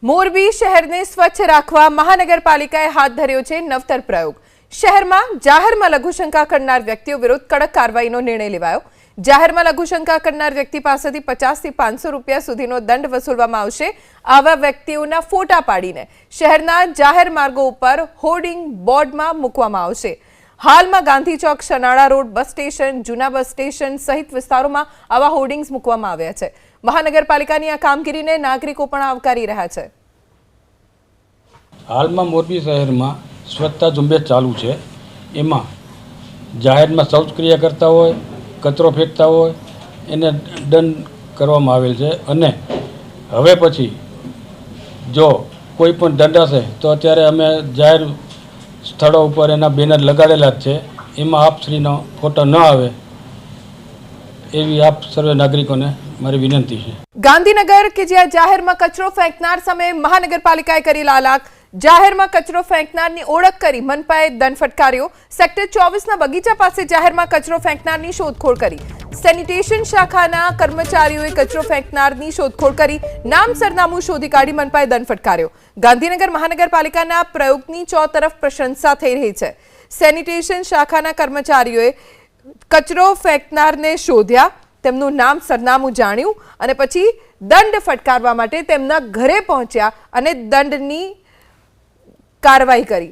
મોરબી શહેરને સ્વચ્છ રાખવા મહાનગરપાલિકાએ હાથ ધર્યો છે નવતર પ્રયોગ। શહેરમાં જાહેરમાં લઘુશંકા કરનાર વ્યક્તિઓ વિરુદ્ધ કડક કાર્યવાહીનો નિર્ણય લેવાયો। જાહેરમાં લઘુશંકા કરનાર વ્યક્તિ પાસેથી 50 થી 500 રૂપિયા સુધીનો દંડ વસૂલવામાં આવશે। આવા વ્યક્તિઓના ફોટા પાડીને શહેરના જાહેર માર્ગો ઉપર હોર્ડિંગ બોર્ડમાં મૂકવામાં આવશે। હાલમાં ગાંધી ચોક, સનાળા રોડ, બસ સ્ટેશન, જૂના બસ સ્ટેશન સહિત વિસ્તારોમાં આવા હોર્ડિંગ્સ મૂકવામાં આવ્યા છે। મહાનગરપાલિકાની આ કામગીરીને નાગરિકો પણ આવકારી રહ્યા છે। હાલમાં મોરબી શહેરમાં સ્વચ્છતા ઝુંબેશ ચાલુ છે। એમાં જાહેરમાં શૌચક્રિયા કરતા હોય, કચરો ફેંકતા હોય એને દંડ કરવામાં આવેલ છે। અને હવે પછી જો કોઈ પણ દંડાશે તો અત્યારે અમે જાહેર સ્થળો ઉપર એના બેનર લગાડેલા જ છે। એમાં આપશ્રીનો ફોટો ન આવે એવી આપ સર્વે નાગરિકોને મારી વિનંતી છે। ગાંધીનગર કે જ્યાં જાહેરમાં કચરો ફેંકનાર સામે મહાનગરપાલિકાએ કરી લાલાક। જાહેરમાં કચરો ફેંકનારની ઓળખ કરી મનપાએ દંડ ફટકાર્યો। સેક્ટર 24ના બગીચા પાસે જાહેરમાં કચરો ફેંકનારની શોધખોળ કરી। સેનિટેશન શાખાના કર્મચારીઓએ કચરો ફેંકનારની શોધખોળ કરી નામ સરનામું શોધી કાઢી મનપાએ દંડ ફટકાર્યો। ગાંધીનગર મહાનગરપાલિકાના પ્રયોગની ચોતરફ પ્રશંસા થઈ રહી છે। સેનિટેશન શાખાના કર્મચારીઓએ કચરો ફેંકનારને શોધ્યા, તેમનું નામ સરનામું જાણ્યું અને પછી દંડ ફટકારવા માટે તેમના ઘરે પહોંચ્યા અને દંડની કાર્યવાહી કરી।